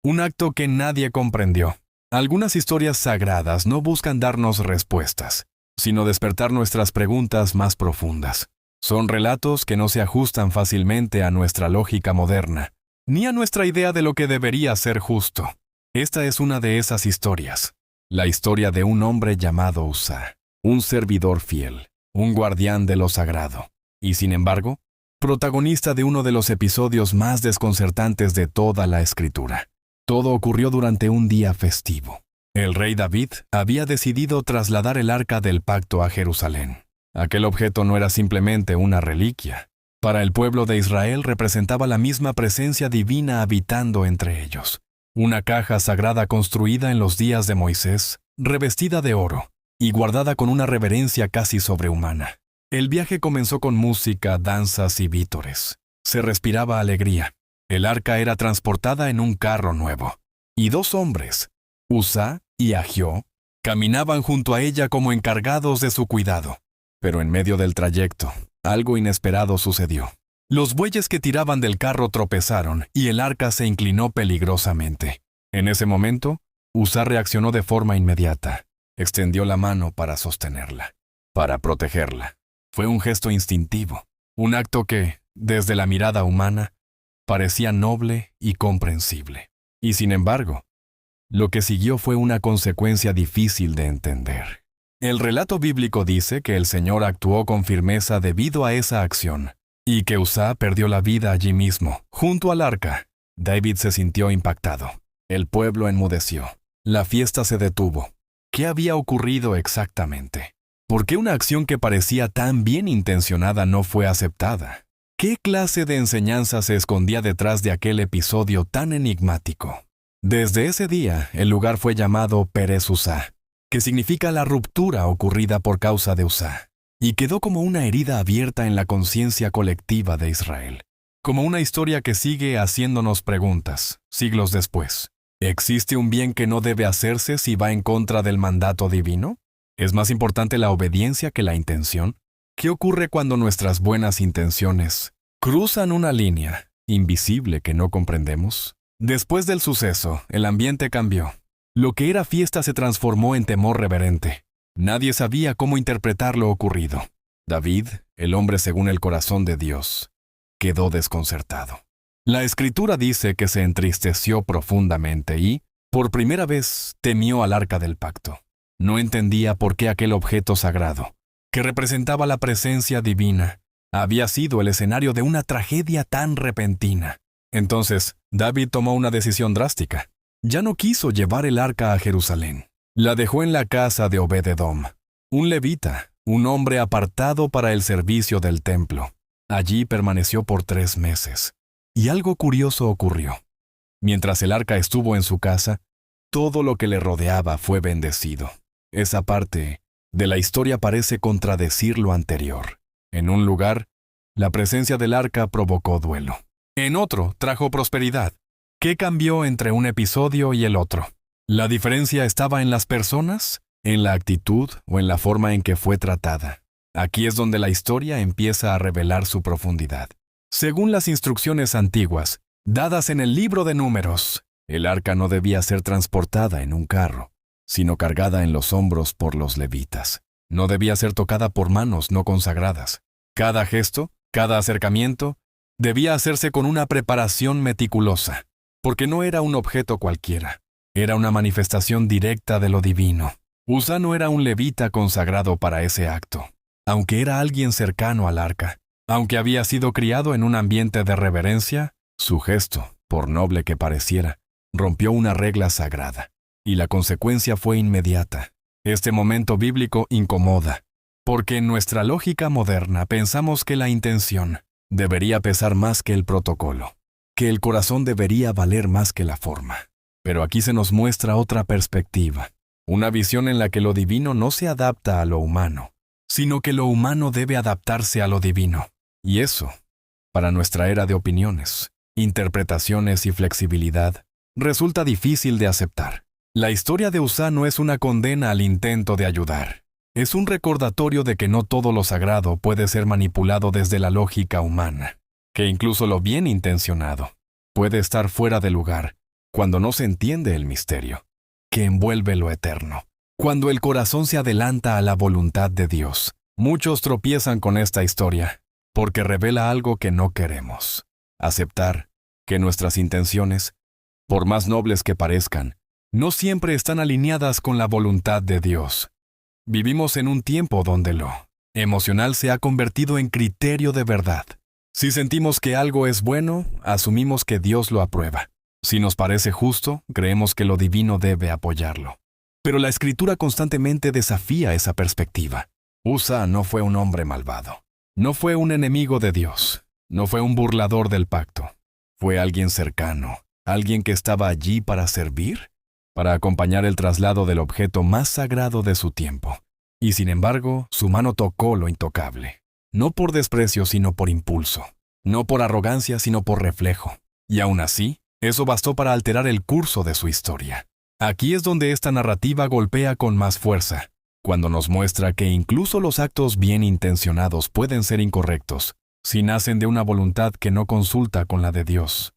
un acto que nadie comprendió. Algunas historias sagradas no buscan darnos respuestas, sino despertar nuestras preguntas más profundas. Son relatos que no se ajustan fácilmente a nuestra lógica moderna, ni a nuestra idea de lo que debería ser justo. Esta es una de esas historias. La historia de un hombre llamado Uzá, un servidor fiel, un guardián de lo sagrado, y sin embargo, protagonista de uno de los episodios más desconcertantes de toda la Escritura. Todo ocurrió durante un día festivo. El rey David había decidido trasladar el arca del pacto a Jerusalén. Aquel objeto no era simplemente una reliquia. Para el pueblo de Israel representaba la misma presencia divina habitando entre ellos. Una caja sagrada construida en los días de Moisés, revestida de oro y guardada con una reverencia casi sobrehumana. El viaje comenzó con música, danzas y vítores. Se respiraba alegría. El arca era transportada en un carro nuevo, y dos hombres, Uzá y Ahió, caminaban junto a ella como encargados de su cuidado. Pero en medio del trayecto, algo inesperado sucedió. Los bueyes que tiraban del carro tropezaron y el arca se inclinó peligrosamente. En ese momento, Uzá reaccionó de forma inmediata. Extendió la mano para sostenerla, para protegerla. Fue un gesto instintivo, un acto que, desde la mirada humana, parecía noble y comprensible. Y sin embargo, lo que siguió fue una consecuencia difícil de entender. El relato bíblico dice que el Señor actuó con firmeza debido a esa acción, y que Uzá perdió la vida allí mismo, junto al arca. David se sintió impactado. El pueblo enmudeció. La fiesta se detuvo. ¿Qué había ocurrido exactamente? ¿Por qué una acción que parecía tan bien intencionada no fue aceptada? ¿Qué clase de enseñanza se escondía detrás de aquel episodio tan enigmático? Desde ese día, el lugar fue llamado Perez Uzá, que significa la ruptura ocurrida por causa de Uzá, y quedó como una herida abierta en la conciencia colectiva de Israel, como una historia que sigue haciéndonos preguntas, siglos después. ¿Existe un bien que no debe hacerse si va en contra del mandato divino? ¿Es más importante la obediencia que la intención? ¿Qué ocurre cuando nuestras buenas intenciones cruzan una línea invisible que no comprendemos? Después del suceso, el ambiente cambió. Lo que era fiesta se transformó en temor reverente. Nadie sabía cómo interpretar lo ocurrido. David, el hombre según el corazón de Dios, quedó desconcertado. La Escritura dice que se entristeció profundamente y, por primera vez, temió al arca del pacto. No entendía por qué aquel objeto sagrado, que representaba la presencia divina, había sido el escenario de una tragedia tan repentina. Entonces, David tomó una decisión drástica. Ya no quiso llevar el arca a Jerusalén. La dejó en la casa de Obed-edom, un levita, un hombre apartado para el servicio del templo. Allí permaneció por 3 meses. Y algo curioso ocurrió. Mientras el arca estuvo en su casa, todo lo que le rodeaba fue bendecido. Esa parte de la historia parece contradecir lo anterior. En un lugar, la presencia del arca provocó duelo. En otro, trajo prosperidad. ¿Qué cambió entre un episodio y el otro? ¿La diferencia estaba en las personas, en la actitud o en la forma en que fue tratada? Aquí es donde la historia empieza a revelar su profundidad. Según las instrucciones antiguas, dadas en el libro de Números, el arca no debía ser transportada en un carro, sino cargada en los hombros por los levitas. No debía ser tocada por manos no consagradas. Cada gesto, cada acercamiento, debía hacerse con una preparación meticulosa, porque no era un objeto cualquiera. Era una manifestación directa de lo divino. Uzá no era un levita consagrado para ese acto, aunque era alguien cercano al arca. Aunque había sido criado en un ambiente de reverencia, su gesto, por noble que pareciera, rompió una regla sagrada, y la consecuencia fue inmediata. Este momento bíblico incomoda, porque en nuestra lógica moderna pensamos que la intención debería pesar más que el protocolo, que el corazón debería valer más que la forma. Pero aquí se nos muestra otra perspectiva, una visión en la que lo divino no se adapta a lo humano, sino que lo humano debe adaptarse a lo divino. Y eso, para nuestra era de opiniones, interpretaciones y flexibilidad, resulta difícil de aceptar. La historia de Uzá no es una condena al intento de ayudar. Es un recordatorio de que no todo lo sagrado puede ser manipulado desde la lógica humana, que incluso lo bien intencionado puede estar fuera de lugar cuando no se entiende el misterio que envuelve lo eterno, cuando el corazón se adelanta a la voluntad de Dios. Muchos tropiezan con esta historia porque revela algo que no queremos: aceptar que nuestras intenciones, por más nobles que parezcan, no siempre están alineadas con la voluntad de Dios. Vivimos en un tiempo donde lo emocional se ha convertido en criterio de verdad. Si sentimos que algo es bueno, asumimos que Dios lo aprueba. Si nos parece justo, creemos que lo divino debe apoyarlo. Pero la Escritura constantemente desafía esa perspectiva. Usa no fue un hombre malvado. No fue un enemigo de Dios. No fue un burlador del pacto. Fue alguien cercano, alguien que estaba allí para servir, para acompañar el traslado del objeto más sagrado de su tiempo. Y sin embargo, su mano tocó lo intocable. No por desprecio, sino por impulso. No por arrogancia, sino por reflejo. Y aún así, eso bastó para alterar el curso de su historia. Aquí es donde esta narrativa golpea con más fuerza, cuando nos muestra que incluso los actos bien intencionados pueden ser incorrectos, si nacen de una voluntad que no consulta con la de Dios.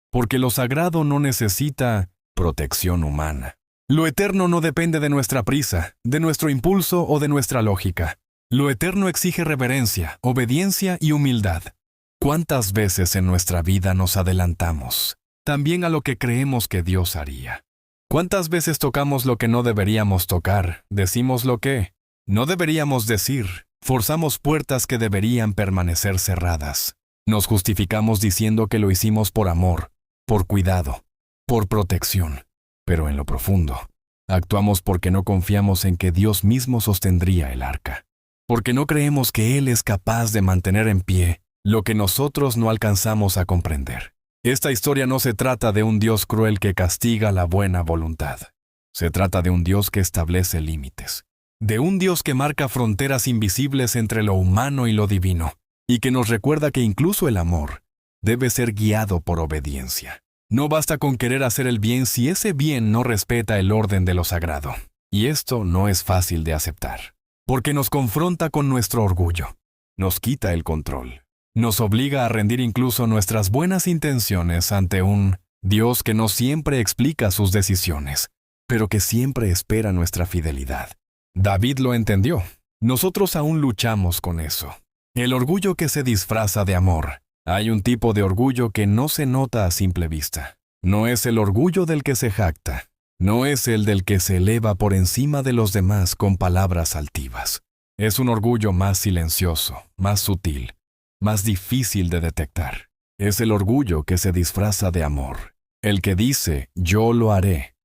Porque lo sagrado no necesita protección humana. Lo eterno no depende de nuestra prisa, de nuestro impulso o de nuestra lógica. Lo eterno exige reverencia, obediencia y humildad. ¿Cuántas veces en nuestra vida nos adelantamos también a lo que creemos que Dios haría? ¿Cuántas veces tocamos lo que no deberíamos tocar, decimos lo que no deberíamos decir, forzamos puertas que deberían permanecer cerradas? Nos justificamos diciendo que lo hicimos por amor, por cuidado, por protección, pero en lo profundo, actuamos porque no confiamos en que Dios mismo sostendría el arca, porque no creemos que Él es capaz de mantener en pie lo que nosotros no alcanzamos a comprender. Esta historia no se trata de un Dios cruel que castiga la buena voluntad. Se trata de un Dios que establece límites, de un Dios que marca fronteras invisibles entre lo humano y lo divino, y que nos recuerda que incluso el amor debe ser guiado por obediencia. No basta con querer hacer el bien si ese bien no respeta el orden de lo sagrado. Y esto no es fácil de aceptar, porque nos confronta con nuestro orgullo, nos quita el control, nos obliga a rendir incluso nuestras buenas intenciones ante un Dios que no siempre explica sus decisiones, pero que siempre espera nuestra fidelidad. David lo entendió. Nosotros aún luchamos con eso. El orgullo que se disfraza de amor. Hay un tipo de orgullo que no se nota a simple vista. No es el orgullo del que se jacta. No es el del que se eleva por encima de los demás con palabras altivas. Es un orgullo más silencioso, más sutil, más difícil de detectar. Es el orgullo que se disfraza de amor. El que dice, yo lo haré,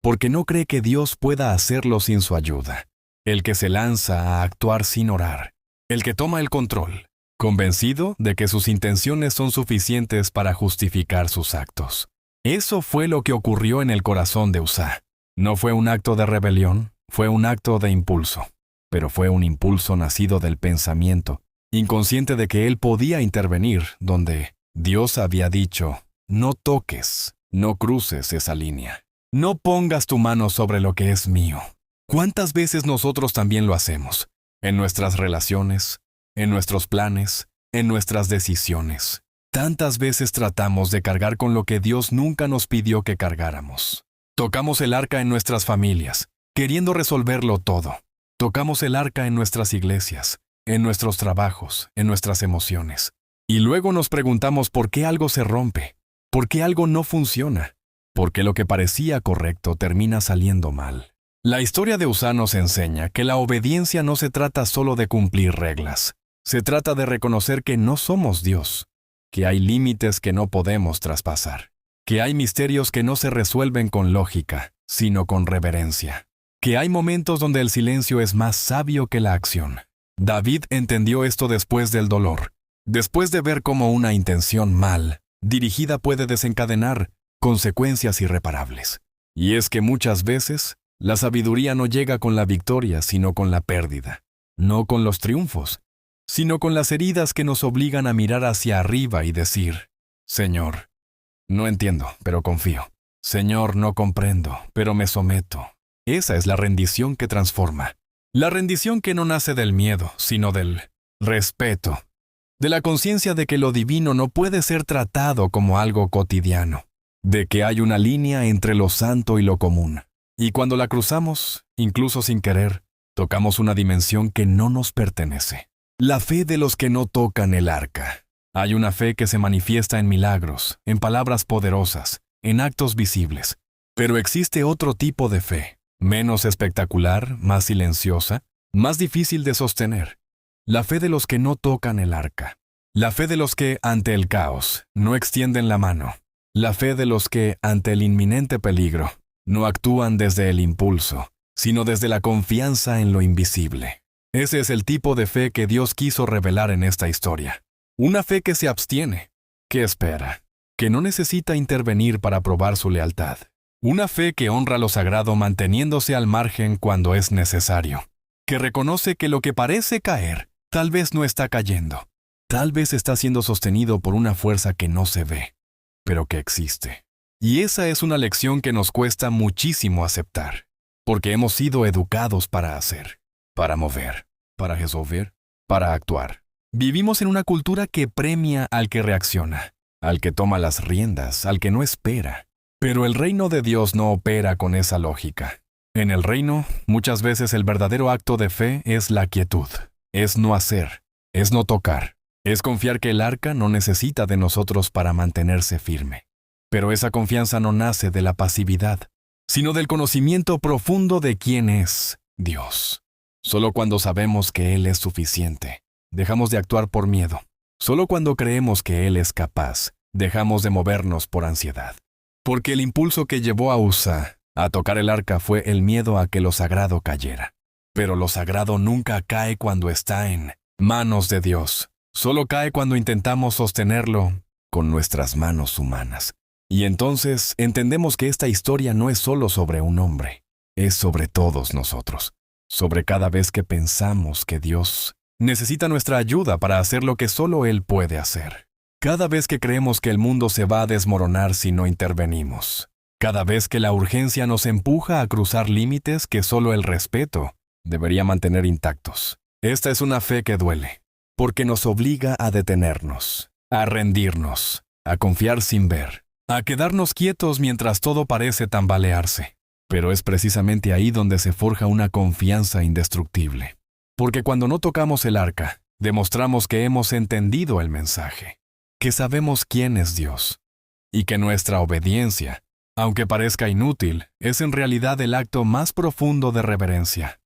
porque no cree que Dios pueda hacerlo sin su ayuda. El que se lanza a actuar sin orar. El que toma el control, convencido de que sus intenciones son suficientes para justificar sus actos. Eso fue lo que ocurrió en el corazón de Uzá. No fue un acto de rebelión, fue un acto de impulso. Pero fue un impulso nacido del pensamiento, inconsciente de que él podía intervenir donde Dios había dicho, no toques, no cruces esa línea. No pongas tu mano sobre lo que es mío. ¿Cuántas veces nosotros también lo hacemos? En nuestras relaciones, en nuestros planes, en nuestras decisiones. Tantas veces tratamos de cargar con lo que Dios nunca nos pidió que cargáramos. Tocamos el arca en nuestras familias, queriendo resolverlo todo. Tocamos el arca en nuestras iglesias, en nuestros trabajos, en nuestras emociones. Y luego nos preguntamos por qué algo se rompe, por qué algo no funciona, por qué lo que parecía correcto termina saliendo mal. La historia de Uzá nos enseña que la obediencia no se trata solo de cumplir reglas. Se trata de reconocer que no somos Dios, que hay límites que no podemos traspasar, que hay misterios que no se resuelven con lógica, sino con reverencia, que hay momentos donde el silencio es más sabio que la acción. David entendió esto después del dolor, después de ver cómo una intención mal dirigida puede desencadenar consecuencias irreparables. Y es que muchas veces la sabiduría no llega con la victoria, sino con la pérdida, no con los triunfos, sino con las heridas que nos obligan a mirar hacia arriba y decir, Señor, no entiendo, pero confío. Señor, no comprendo, pero me someto. Esa es la rendición que transforma. La rendición que no nace del miedo, sino del respeto, de la conciencia de que lo divino no puede ser tratado como algo cotidiano. de que hay una línea entre lo santo y lo común. Y cuando la cruzamos, incluso sin querer, tocamos una dimensión que no nos pertenece. La fe de los que no tocan el arca. Hay una fe que se manifiesta en milagros, en palabras poderosas, en actos visibles. Pero existe otro tipo de fe, menos espectacular, más silenciosa, más difícil de sostener. La fe de los que no tocan el arca. La fe de los que, ante el caos, no extienden la mano. La fe de los que, ante el inminente peligro, no actúan desde el impulso, sino desde la confianza en lo invisible. Ese es el tipo de fe que Dios quiso revelar en esta historia. Una fe que se abstiene, que espera, que no necesita intervenir para probar su lealtad. Una fe que honra lo sagrado manteniéndose al margen cuando es necesario. Que reconoce que lo que parece caer, tal vez no está cayendo. Tal vez está siendo sostenido por una fuerza que no se ve, pero que existe. Y esa es una lección que nos cuesta muchísimo aceptar, porque hemos sido educados para hacer, para mover, para resolver, para actuar. Vivimos en una cultura que premia al que reacciona, al que toma las riendas, al que no espera. Pero el reino de Dios no opera con esa lógica. En el reino, muchas veces el verdadero acto de fe es la quietud, es no hacer, es no tocar, es confiar que el arca no necesita de nosotros para mantenerse firme. Pero esa confianza no nace de la pasividad, sino del conocimiento profundo de quién es Dios. Solo cuando sabemos que Él es suficiente, dejamos de actuar por miedo. Solo cuando creemos que Él es capaz, dejamos de movernos por ansiedad. Porque el impulso que llevó a Usa a tocar el arca fue el miedo a que lo sagrado cayera. Pero lo sagrado nunca cae cuando está en manos de Dios. Solo cae cuando intentamos sostenerlo con nuestras manos humanas. Y entonces entendemos que esta historia no es solo sobre un hombre, es sobre todos nosotros. Sobre cada vez que pensamos que Dios necesita nuestra ayuda para hacer lo que solo Él puede hacer. Cada vez que creemos que el mundo se va a desmoronar si no intervenimos. Cada vez que la urgencia nos empuja a cruzar límites que solo el respeto debería mantener intactos. Esta es una fe que duele, porque nos obliga a detenernos, a rendirnos, a confiar sin ver, a quedarnos quietos mientras todo parece tambalearse. Pero es precisamente ahí donde se forja una confianza indestructible. Porque cuando no tocamos el arca, demostramos que hemos entendido el mensaje, que sabemos quién es Dios, y que nuestra obediencia, aunque parezca inútil, es en realidad el acto más profundo de reverencia.